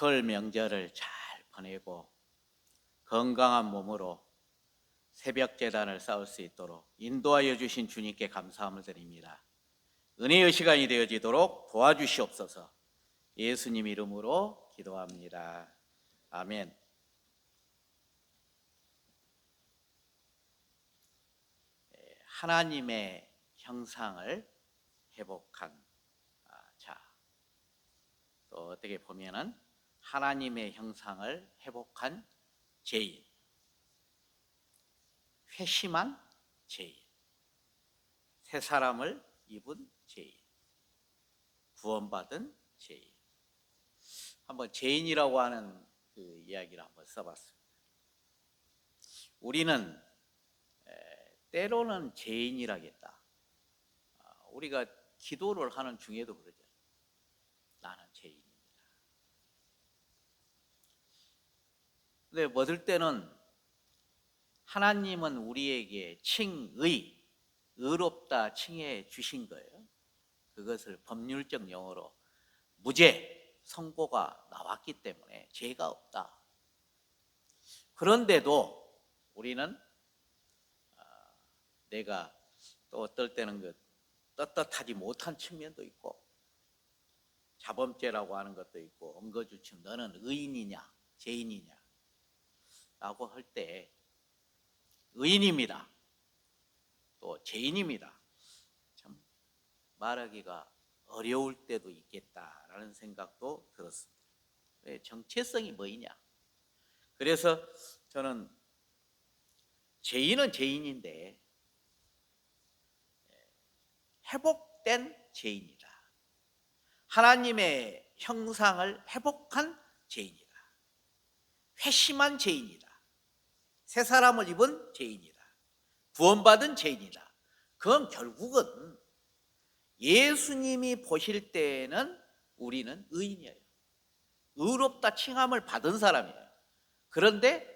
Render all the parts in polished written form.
설 명절을 잘 보내고 건강한 몸으로 새벽 제단을 쌓을 수 있도록 인도하여 주신 주님께 감사함을 드립니다. 은혜의 시간이 되어지도록 도와주시옵소서. 예수님 이름으로 기도합니다. 아멘. 하나님의 형상을 회복한 자, 또 어떻게 보면은 하나님의 형상을 회복한 죄인, 회심한 죄인, 새 사람을 입은 죄인, 구원받은 죄인. 한번 죄인이라고 하는 그 이야기를 한번 써봤습니다. 우리는 때로는 죄인이라겠다. 우리가 기도를 하는 중에도 그러죠. 나는 죄인입니다. 근데 얻을 때는 하나님은 우리에게 칭의, 의롭다 칭해 주신 거예요. 그것을 법률적 용어로 무죄 선고가 나왔기 때문에 죄가 없다. 그런데도 우리는 내가 또 어떨 때는 그 떳떳하지 못한 측면도 있고 자범죄라고 하는 것도 있고 엉거주춤 너는 의인이냐 죄인이냐 라고 할 때 의인입니다. 또 죄인입니다. 참 말하기가 어려울 때도 있겠다라는 생각도 들었습니다. 왜? 정체성이 뭐이냐. 그래서 저는 죄인은 죄인인데 회복된 죄인이다. 하나님의 형상을 회복한 죄인이다. 회심한 죄인이다. 새 사람을 입은 죄인이다. 구원받은 죄인이다. 그건 결국은 예수님이 보실 때에는 우리는 의인이에요. 의롭다 칭함을 받은 사람이에요. 그런데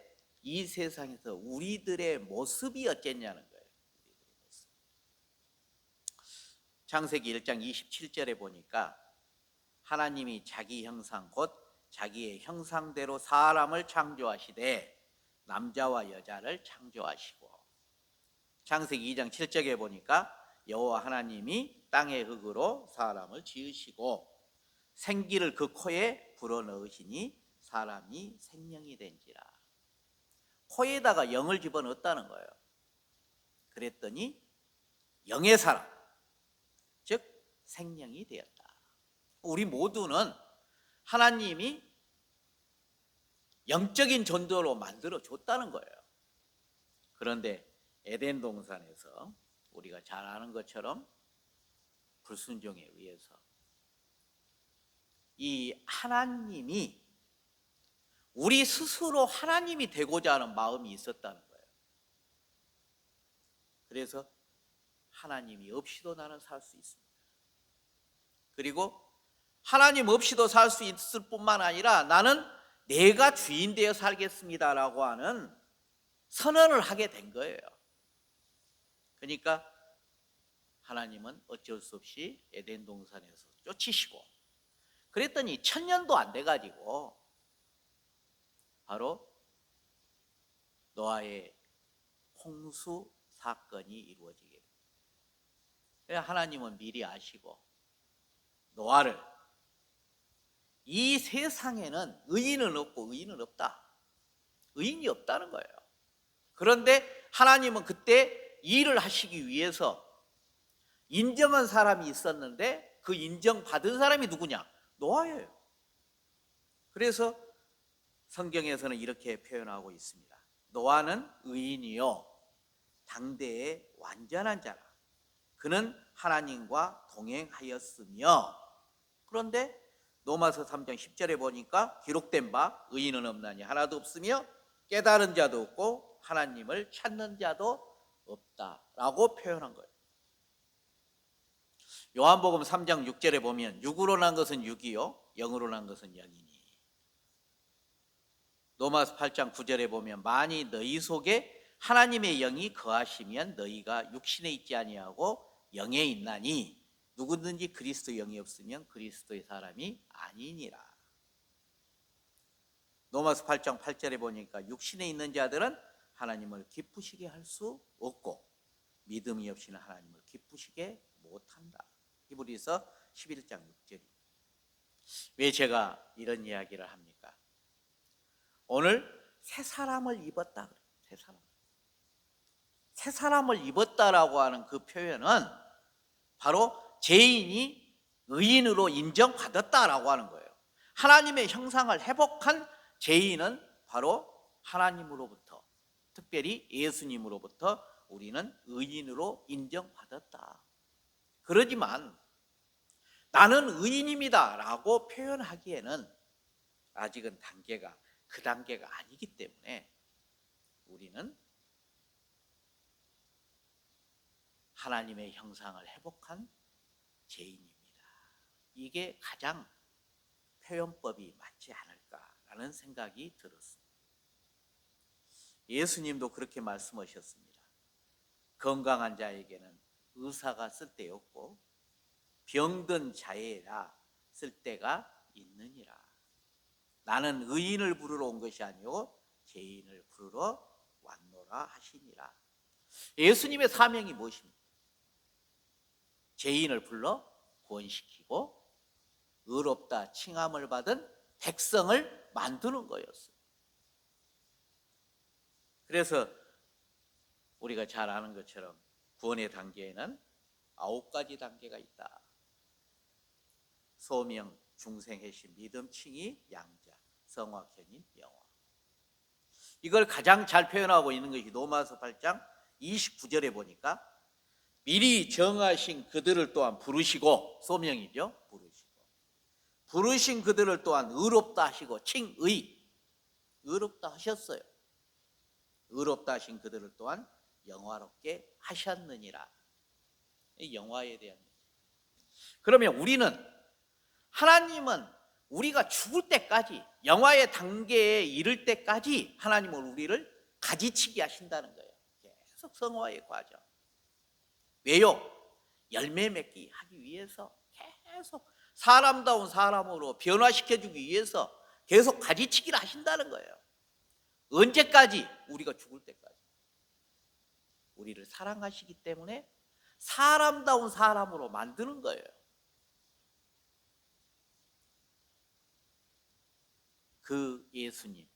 이 세상에서 우리들의 모습이 어쨌냐는 거예요. 창세기 1장 27절에 보니까 하나님이 자기 형상 곧 자기의 형상대로 사람을 창조하시되 남자와 여자를 창조하시고, 창세기 2장 7절에 보니까 여호와 하나님이 땅의 흙으로 사람을 지으시고 생기를 그 코에 불어넣으시니 사람이 생명이 된지라. 코에다가 영을 집어넣었다는 거예요. 그랬더니 영의 사람, 즉 생명이 되었다. 우리 모두는 하나님이 영적인 존재로 만들어 줬다는 거예요. 그런데 에덴 동산에서 우리가 잘 아는 것처럼 불순종에 의해서 이 하나님이 우리 스스로 하나님이 되고자 하는 마음이 있었다는 거예요. 그래서 하나님이 없이도 나는 살 수 있습니다. 그리고 하나님 없이도 살 수 있을 뿐만 아니라 나는 내가 주인 되어 살겠습니다라고 하는 선언을 하게 된 거예요. 그러니까 하나님은 어쩔 수 없이 에덴 동산에서 쫓으시고, 그랬더니 1000년도 안 돼가지고 바로 노아의 홍수 사건이 이루어지게 됩니다. 하나님은 미리 아시고 노아를 이 세상에는 의인은 없고 의인은 없다. 의인이 없다는 거예요. 그런데 하나님은 그때 일을 하시기 위해서 인정한 사람이 있었는데 그 인정받은 사람이 누구냐? 노아예요. 그래서 성경에서는 이렇게 표현하고 있습니다. 노아는 의인이요 당대의 완전한 자라. 그는 하나님과 동행하였으며. 그런데 로마서 3장 10절에 보니까 기록된 바 의인은 없나니 하나도 없으며 깨달은 자도 없고 하나님을 찾는 자도 없다라고 표현한 거예요. 요한복음 3장 6절에 보면 육으로 난 것은 육이요 영으로 난 것은 영이니. 로마서 8장 9절에 보면 만일 너희 속에 하나님의 영이 거하시면 너희가 육신에 있지 아니하고 영에 있나니 누구든지 그리스도 영이 없으면 그리스도의 사람이 아니니라. 로마서 8장 8절에 보니까 육신에 있는 자들은 하나님을 기쁘시게 할 수 없고 믿음이 없이는 하나님을 기쁘시게 못한다. 히브리서 11장 6절이. 왜 제가 이런 이야기를 합니까? 오늘 새 사람을 입었다 그래요. 새 사람을 입었다라고 하는 그 표현은 바로 죄인이 의인으로 인정받았다라고 하는 거예요. 하나님의 형상을 회복한 죄인은 바로 하나님으로부터, 특별히 예수님으로부터 우리는 의인으로 인정받았다. 그러지만 나는 의인입니다 라고 표현하기에는 아직은 그 단계가 아니기 때문에 우리는 하나님의 형상을 회복한 죄인입니다. 이게 가장 표현법이 맞지 않을까라는 생각이 들었습니다. 예수님도 그렇게 말씀하셨습니다. 건강한 자에게는 의사가 쓸데없고 병든 자에라 쓸데가 있느니라. 나는 의인을 부르러 온 것이 아니오 죄인을 부르러 왔노라 하시니라. 예수님의 사명이 무엇입니까? 죄인을 불러 구원시키고 의롭다 칭함을 받은 백성을 만드는 거였어요. 그래서 우리가 잘 아는 것처럼 구원의 단계에는 9가지 단계가 있다. 소명, 중생, 회심, 믿음, 칭의, 양자, 성화, 견인, 영화. 이걸 가장 잘 표현하고 있는 것이 로마서 8장 29절에 보니까 미리 정하신 그들을 또한 부르시고, 소명이죠. 부르신 그들을 또한 의롭다 하시고 칭의, 의롭다 하셨어요. 의롭다 하신 그들을 또한 영화롭게 하셨느니라. 이 영화에 대한 얘기. 그러면 하나님은 우리가 죽을 때까지, 영화의 단계에 이를 때까지 하나님은 우리를 가지치기 하신다는 거예요. 계속 성화의 과정. 왜요? 열매 맺기 하기 위해서 계속 사람다운 사람으로 변화시켜주기 위해서 계속 가지치기를 하신다는 거예요. 언제까지? 우리가 죽을 때까지. 우리를 사랑하시기 때문에 사람다운 사람으로 만드는 거예요. 그 예수님,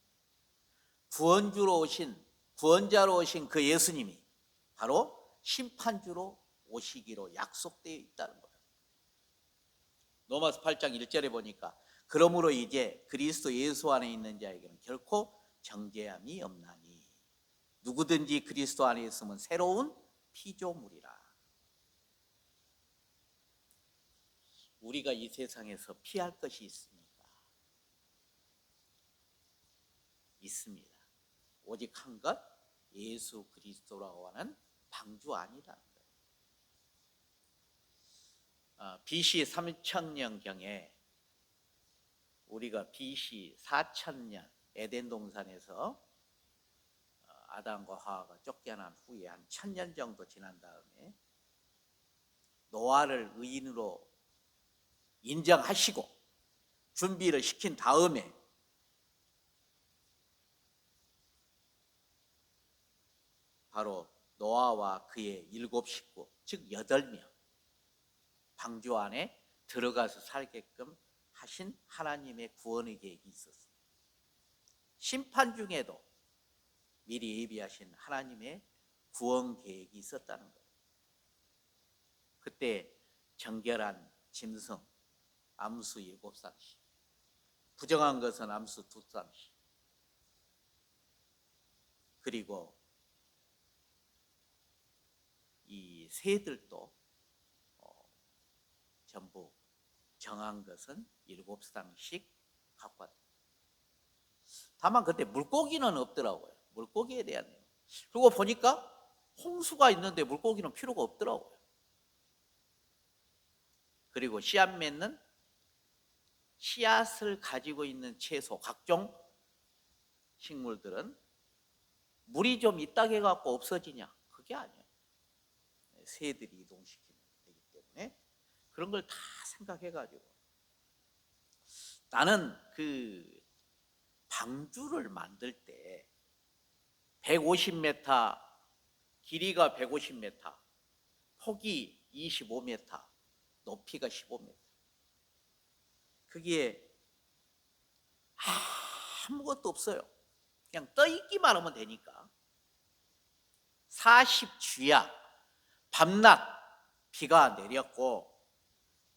구원자로 오신 그 예수님이 바로 심판주로 오시기로 약속되어 있다는 거예요. 로마서 8장 1절에 보니까 그러므로 이제 그리스도 예수 안에 있는 자에게는 결코 정죄함이 없나니 누구든지 그리스도 안에 있으면 새로운 피조물이라. 우리가 이 세상에서 피할 것이 있습니까? 있습니다. 오직 한 것, 예수 그리스도라고 하는 방주 안이라는 거예요. BC 3000년경에 우리가 BC 4000년 에덴 동산에서 아담과 하와가 쫓겨난 후에 한 1000년 정도 지난 다음에 노아를 의인으로 인정하시고 준비를 시킨 다음에 바로 노아와 그의 7식구, 즉 8명 방주 안에 들어가서 살게끔 하신 하나님의 구원의 계획이 있었습니다. 심판 중에도 미리 예비하신 하나님의 구원 계획이 있었다는 거예요. 그때 정결한 짐승 암수 7쌍씩, 부정한 것은 암수 2쌍씩, 그리고 이 새들도 전부 정한 것은 7쌍씩 갖고 왔다. 다만 그때 물고기는 없더라고요. 물고기에 대한 내용. 그리고 보니까 홍수가 있는데 물고기는 필요가 없더라고요. 그리고 씨앗 맺는 씨앗을 가지고 있는 채소, 각종 식물들은 물이 좀 있다고 해갖고 없어지냐? 그게 아니에요. 새들이 이동시키면 되기 때문에 그런 걸 다 생각해가지고 나는 그 방주를 만들 때 150m, 길이가 150m, 폭이 25m, 높이가 15m. 거기에 아무것도 없어요. 그냥 떠 있기만 하면 되니까. 40주야 밤낮 비가 내렸고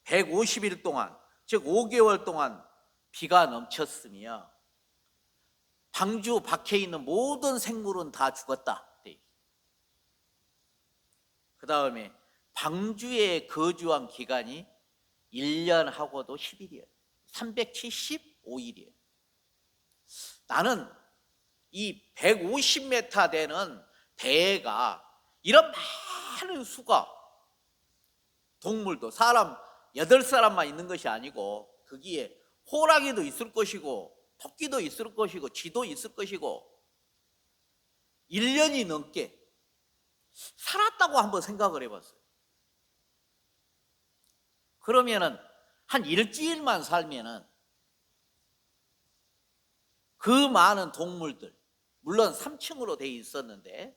150일 동안, 즉 5개월 동안 비가 넘쳤으며 방주 밖에 있는 모든 생물은 다 죽었다. 그 다음에 방주에 거주한 기간이 1년하고도 10일이에요. 375일이에요. 나는 이 150m 되는 배가 이런 많은 수가, 동물도 사람 8사람만 있는 것이 아니고 거기에 호랑이도 있을 것이고 토끼도 있을 것이고 쥐도 있을 것이고 1년이 넘게 살았다고 한번 생각을 해봤어요. 그러면은 한 일주일만 살면은 그 많은 동물들, 물론 3층으로 돼 있었는데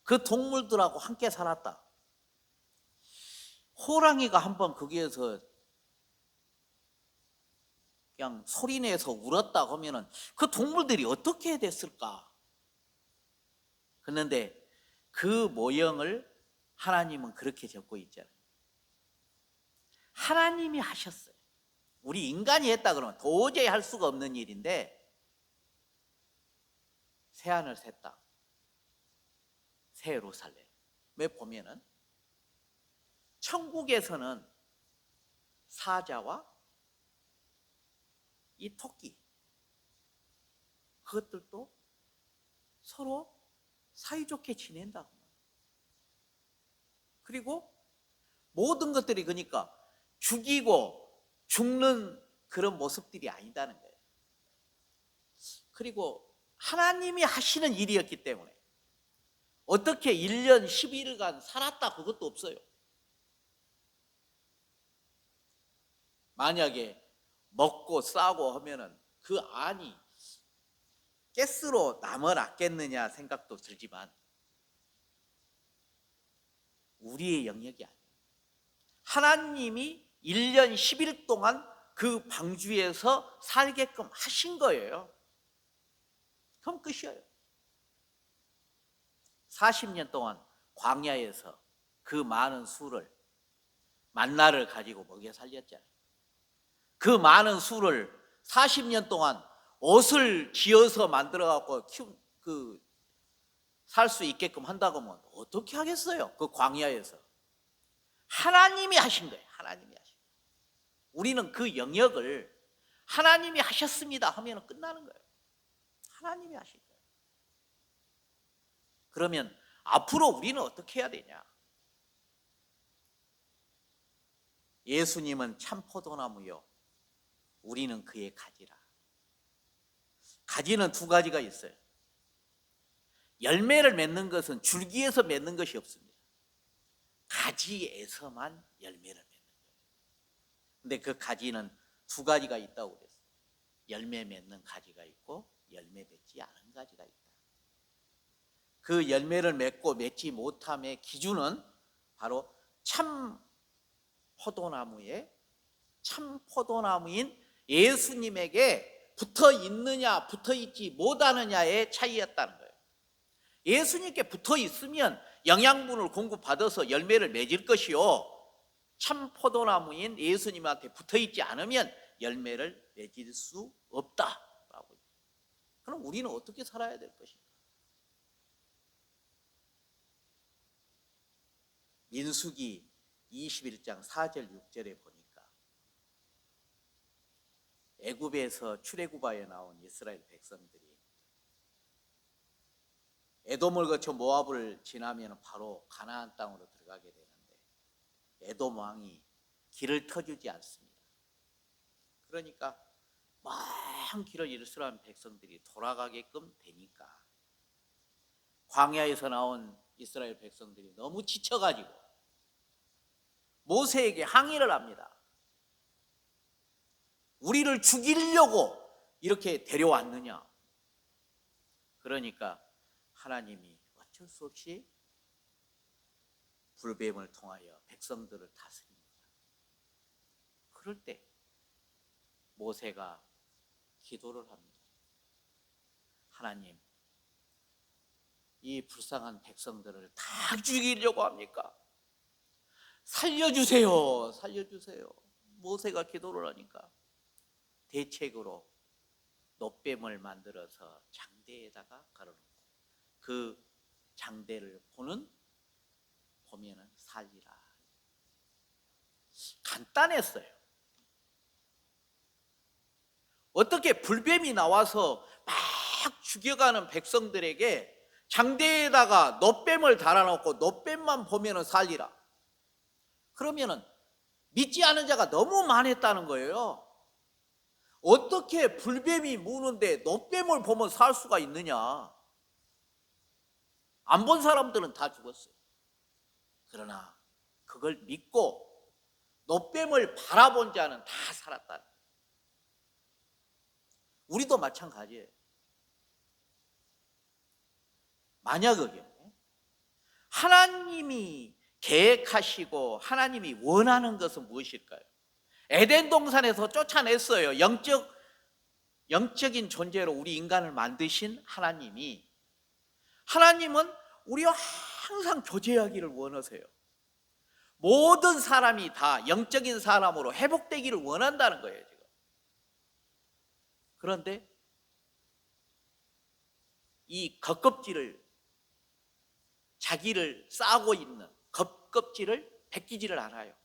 그 동물들하고 함께 살았다. 호랑이가 한번 거기에서 그냥 소리내서 울었다 하면은 그 동물들이 어떻게 됐을까? 그런데 그 모형을 하나님은 그렇게 적고 있잖아요. 하나님이 하셨어요. 우리 인간이 했다 그러면 도저히 할 수가 없는 일인데 새하늘 새 땅, 새 예루살렘. 왜 보면은 천국에서는 사자와 이 토끼, 그것들도 서로 사이좋게 지낸다고. 그리고 모든 것들이 그러니까 죽이고 죽는 그런 모습들이 아니다는 거예요. 그리고 하나님이 하시는 일이었기 때문에 어떻게 1년 12일간 살았다 그것도 없어요. 만약에 먹고 싸고 하면은 그 안이 가스로 남아났겠느냐 생각도 들지만 우리의 영역이 아니에요. 하나님이 1년 10일 동안 그 방주에서 살게끔 하신 거예요. 그럼 끝이에요. 40년 동안 광야에서 그 많은 수를, 만나를 가지고 먹여 살렸잖아요. 그 많은 수를 40년 동안 옷을 지어서 만들어갖고 살 수 있게끔 한다고 하면 어떻게 하겠어요? 그 광야에서. 하나님이 하신 거예요. 하나님이 하신 거예요. 우리는 그 영역을 하나님이 하셨습니다 하면 끝나는 거예요. 하나님이 하신 거예요. 그러면 앞으로 우리는 어떻게 해야 되냐? 예수님은 참 포도나무요, 우리는 그의 가지라. 가지는 두 가지가 있어요. 열매를 맺는 것은 줄기에서 맺는 것이 없습니다. 가지에서만 열매를 맺는 거예요. 근데 그 가지는 두 가지가 있다고 그랬어요. 열매 맺는 가지가 있고 열매 맺지 않은 가지가 있다. 그 열매를 맺고 맺지 못함의 기준은 바로 참 포도나무인 예수님에게 붙어 있느냐 붙어 있지 못하느냐의 차이였다는 거예요. 예수님께 붙어 있으면 영양분을 공급받아서 열매를 맺을 것이요, 참 포도나무인 예수님한테 붙어 있지 않으면 열매를 맺을 수 없다라고. 그럼 우리는 어떻게 살아야 될 것인가? 민수기 21장 4절 6절에 보니까 애굽에서 출애굽하여 나온 이스라엘 백성들이 에돔을 거쳐 모압을 지나면 바로 가나안 땅으로 들어가게 되는데 에돔 왕이 길을 터주지 않습니다. 그러니까 먼 길을 이스라엘 백성들이 돌아가게끔 되니까 광야에서 나온 이스라엘 백성들이 너무 지쳐가지고 모세에게 항의를 합니다. 우리를 죽이려고 이렇게 데려왔느냐? 그러니까 하나님이 어쩔 수 없이 불뱀을 통하여 백성들을 다스립니다. 그럴 때 모세가 기도를 합니다. 하나님, 이 불쌍한 백성들을 다 죽이려고 합니까? 살려주세요. 살려주세요. 모세가 기도를 하니까 대책으로 놋뱀을 만들어서 장대에다가 걸어놓고 그 장대를 보면은 살리라. 간단했어요. 어떻게 불뱀이 나와서 막 죽여가는 백성들에게 장대에다가 놋뱀을 달아놓고 놋뱀만 보면은 살리라. 그러면은 믿지 않은 자가 너무 많았다는 거예요. 어떻게 불뱀이 무는데 놋뱀을 보면 살 수가 있느냐? 안 본 사람들은 다 죽었어요. 그러나 그걸 믿고 놋뱀을 바라본 자는 다 살았다. 우리도 마찬가지예요. 만약에 하나님이 계획하시고 하나님이 원하는 것은 무엇일까요? 에덴 동산에서 쫓아냈어요. 영적인 존재로 우리 인간을 만드신 하나님은 우리와 항상 교제하기를 원하세요. 모든 사람이 다 영적인 사람으로 회복되기를 원한다는 거예요, 지금. 그런데 이 겉껍질을, 자기를 싸고 있는 겉껍질을 벗기지를 않아요.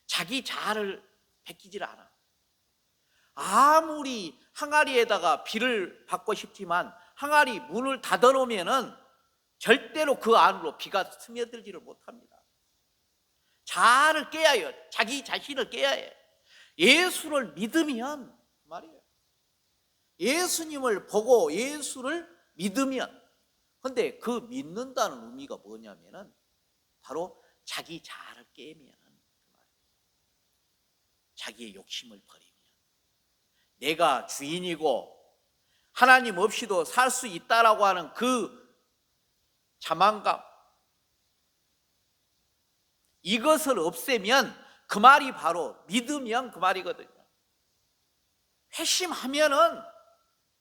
자기 자아를 벗기지를 않아. 아무리 항아리에다가 비를 받고 싶지만 항아리 문을 닫아놓으면은 절대로 그 안으로 비가 스며들지를 못합니다. 자아를 깨야 해요. 자기 자신을 깨야 해. 예수를 믿으면 말이에요. 예수님을 보고 예수를 믿으면, 근데 그 믿는다는 의미가 뭐냐면은 바로 자기 자아를 깨면, 자기의 욕심을 버리면, 내가 주인이고 하나님 없이도 살 수 있다라고 하는 그 자만감, 이것을 없애면 그 말이 바로 믿으면 그 말이거든요. 회심하면은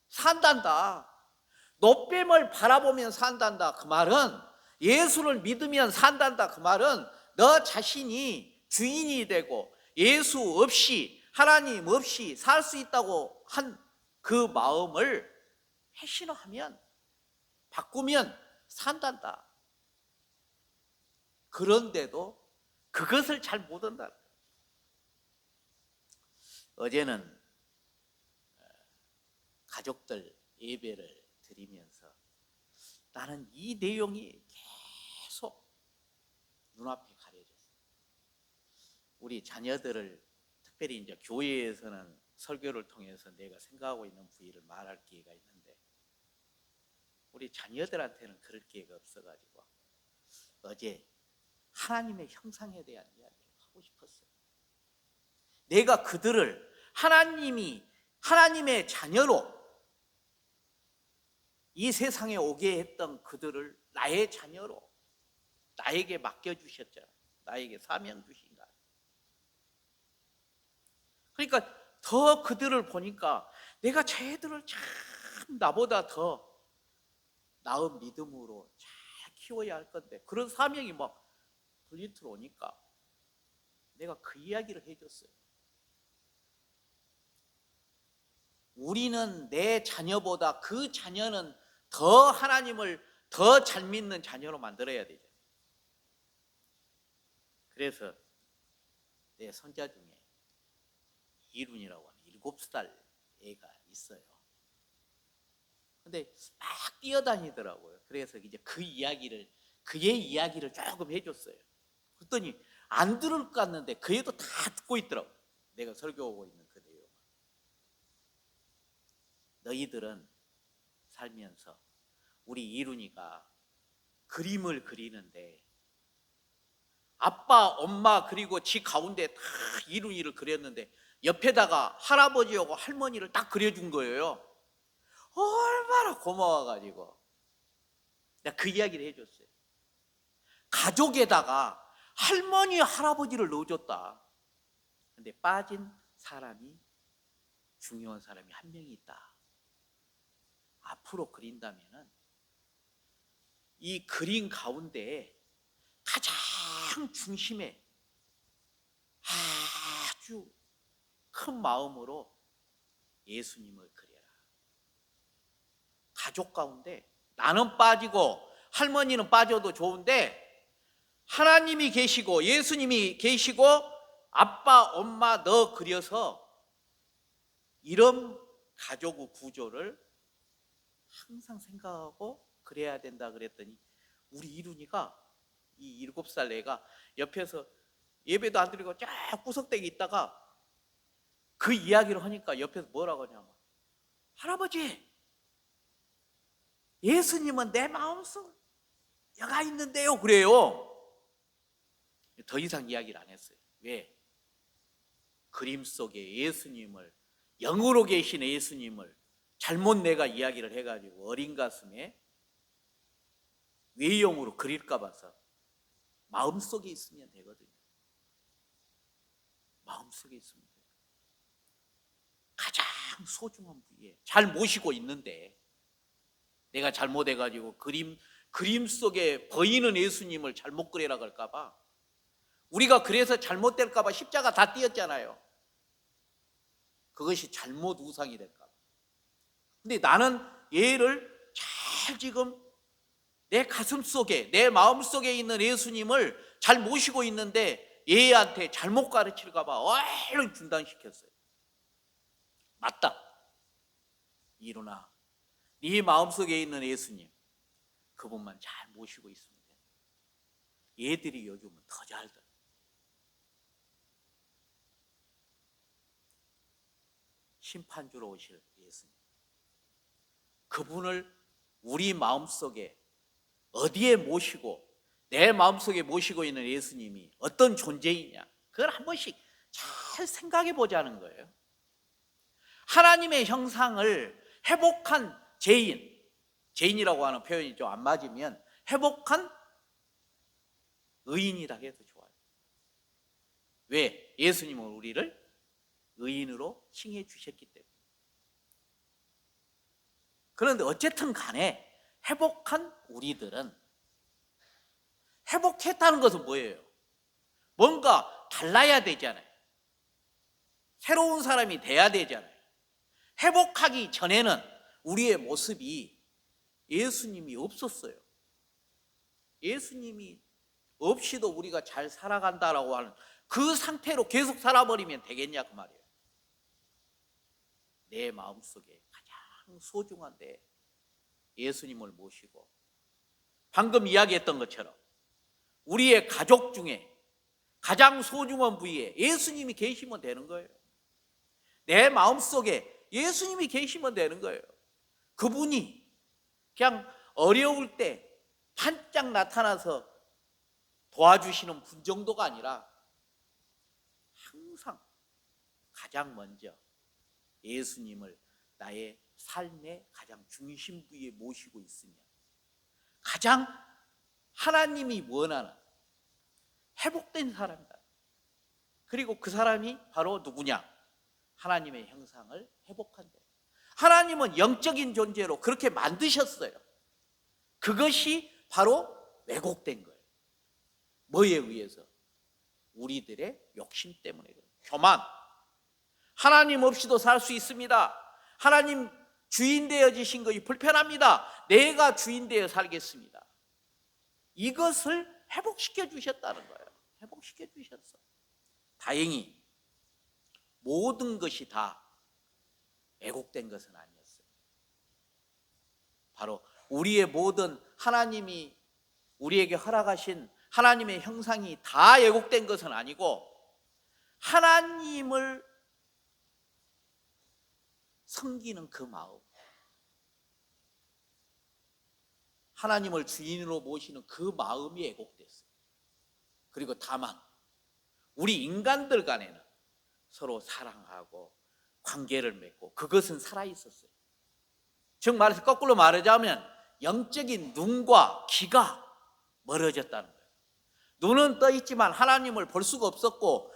산단다. 놋뱀을 바라보면 산단다. 그 말은, 예수를 믿으면 산단다. 그 말은 너 자신이 주인이 되고 예수 없이, 하나님 없이 살 수 있다고 한 그 마음을 회심하면, 바꾸면 산단다. 그런데도 그것을 잘 못한다. 어제는 가족들 예배를 드리면서 나는 이 내용이 계속 눈앞에 가려졌어요. 우리 자녀들을, 특별히 이제 교회에서는 설교를 통해서 내가 생각하고 있는 부위를 말할 기회가 있는데, 우리 자녀들한테는 그럴 기회가 없어가지고 어제 하나님의 형상에 대한 이야기를 하고 싶었어요. 내가 그들을 하나님의 자녀로 이 세상에 오게 했던 그들을 나의 자녀로 나에게 맡겨주셨잖아요. 나에게 사명 주신 거. 그러니까 더 그들을 보니까 내가 쟤들을 참 나보다 더 나은 믿음으로 잘 키워야 할 건데, 그런 사명이 막 불리트로 오니까 내가 그 이야기를 해줬어요. 우리는 내 자녀보다 그 자녀는 더 하나님을 더 잘 믿는 자녀로 만들어야 되죠. 그래서 내 손자 중에 이룬이라고 하는 7살 애가 있어요. 근데 막 뛰어다니더라고요. 그래서 이제 그의 이야기를 조금 해줬어요. 그랬더니 안 들을 것 같는데 그 애도 다 듣고 있더라고요. 내가 설교하고 있는 그 내용. 너희들은 살면서, 우리 이룬이가 그림을 그리는데 아빠, 엄마 그리고 지 가운데 다 이룬이를 그렸는데 옆에다가 할아버지하고 할머니를 딱 그려준 거예요. 얼마나 고마워가지고 내가 그 이야기를 해줬어요. 가족에다가 할머니, 할아버지를 넣어줬다. 근데 빠진 사람이, 중요한 사람이 한 명이 있다. 앞으로 그린다면은 이 그림 가운데 가장 중심에 아주 큰 마음으로 예수님을 그려라. 가족 가운데 나는 빠지고 할머니는 빠져도 좋은데 하나님이 계시고 예수님이 계시고 아빠, 엄마 너 그려서 이런 가족 구조를 항상 생각하고 그래야 된다 그랬더니 우리 이룬이가 이 7살 애가 옆에서 예배도 안 드리고 쫙 구석대기 있다가 그 이야기를 하니까 옆에서 뭐라고 하냐면 할아버지 예수님은 내 마음속 여가 있는데요 그래요. 더 이상 이야기를 안 했어요. 왜? 그림 속에 예수님을 영으로 계신 예수님을 잘못 내가 이야기를 해가지고 어린 가슴에 외형으로 그릴까 봐서 마음속에 있으면 되거든요. 마음속에 있으면 돼요. 가장 소중한 부위에 잘 모시고 있는데 내가 잘못해가지고 그림 속에 보이는 예수님을 잘못 그리라 그럴까 봐 우리가 그래서 잘못될까 봐 십자가 다 띄었잖아요. 그것이 잘못 우상이 될까 봐. 근데 나는 얘를 잘 지금 내 가슴 속에 내 마음 속에 있는 예수님을 잘 모시고 있는데 얘한테 잘못 가르칠까 봐 얼른 중단시켰어요. 맞다. 일어나. 네 마음속에 있는 예수님 그분만 잘 모시고 있으면 돼. 얘들이 요즘은 더 잘 들어. 심판주로 오실 예수님 그분을 우리 마음속에 어디에 모시고 내 마음속에 모시고 있는 예수님이 어떤 존재이냐 그걸 한 번씩 잘 생각해 보자는 거예요. 하나님의 형상을 회복한 죄인이라고 하는 표현이 좀 안 맞으면 회복한 의인이라 해도 좋아요. 왜? 예수님은 우리를 의인으로 칭해 주셨기 때문에. 그런데 어쨌든 간에 회복한 우리들은 회복했다는 것은 뭐예요? 뭔가 달라야 되잖아요. 새로운 사람이 돼야 되잖아요. 회복하기 전에는 우리의 모습이 예수님이 없었어요. 예수님이 없이도 우리가 잘 살아간다라고 하는 그 상태로 계속 살아버리면 되겠냐 그 말이에요. 내 마음속에 가장 소중한데 예수님을 모시고 방금 이야기했던 것처럼 우리의 가족 중에 가장 소중한 부위에 예수님이 계시면 되는 거예요. 내 마음속에 예수님이 계시면 되는 거예요. 그분이 그냥 어려울 때 반짝 나타나서 도와주시는 분 정도가 아니라 항상 가장 먼저 예수님을 나의 삶의 가장 중심 부위에 모시고 있으면 가장 하나님이 원하는 회복된 사람이다. 그리고 그 사람이 바로 누구냐? 하나님의 형상을 회복한다. 하나님은 영적인 존재로 그렇게 만드셨어요. 그것이 바로 왜곡된 거예요. 뭐에 의해서? 우리들의 욕심 때문에. 교만. 하나님 없이도 살 수 있습니다. 하나님 주인 되어지신 것이 불편합니다. 내가 주인 되어 살겠습니다. 이것을 회복시켜 주셨다는 거예요. 회복시켜 주셨어. 다행히 모든 것이 다 왜곡된 것은 아니었어요. 바로 우리의 모든 하나님이 우리에게 허락하신 하나님의 형상이 다 왜곡된 것은 아니고 하나님을 섬기는 그 마음, 하나님을 주인으로 모시는 그 마음이 왜곡됐어요. 그리고 다만 우리 인간들 간에는 서로 사랑하고 관계를 맺고 그것은 살아있었어요. 즉 말해서 거꾸로 말하자면 영적인 눈과 귀가 멀어졌다는 거예요. 눈은 떠 있지만 하나님을 볼 수가 없었고,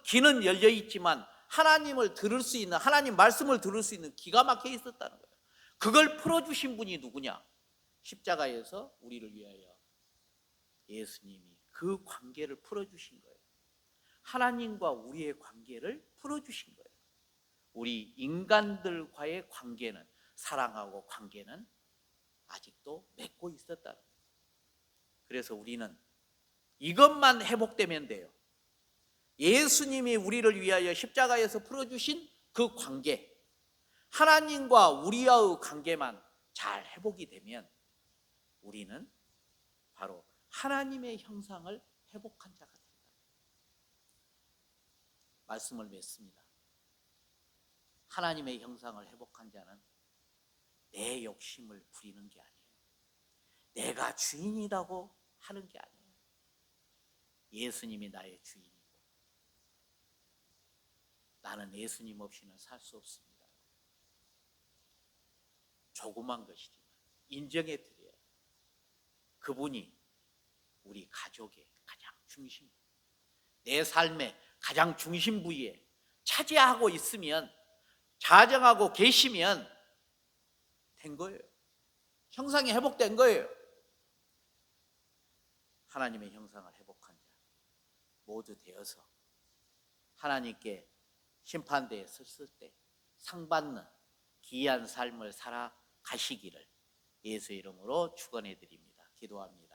귀는 열려 있지만 하나님을 들을 수 있는, 하나님 말씀을 들을 수 있는 귀가 막혀 있었다는 거예요. 그걸 풀어주신 분이 누구냐? 십자가에서 우리를 위하여 예수님이 그 관계를 풀어주신 거예요. 하나님과 우리의 관계를 풀어주신 거예요. 우리 인간들과의 관계는, 사랑하고 관계는 아직도 맺고 있었다는 거예요. 그래서 우리는 이것만 회복되면 돼요. 예수님이 우리를 위하여 십자가에서 풀어주신 그 관계, 하나님과 우리와의 관계만 잘 회복이 되면 우리는 바로 하나님의 형상을 회복한 자가 된다. 말씀을 맺습니다. 하나님의 형상을 회복한 자는 내 욕심을 부리는 게 아니에요. 내가 주인이라고 하는 게 아니에요. 예수님이 나의 주인이고 나는 예수님 없이는 살 수 없습니다. 조그만 것이지만 인정해 드려요. 그분이 우리 가족의 가장 중심, 내 삶의 가장 중심 부위에 차지하고 있으면, 자정하고 계시면 된 거예요. 형상이 회복된 거예요. 하나님의 형상을 회복한 자 모두 되어서 하나님께 심판대에 섰을 때 상받는 귀한 삶을 살아가시기를 예수의 이름으로 축원해 드립니다. 기도합니다.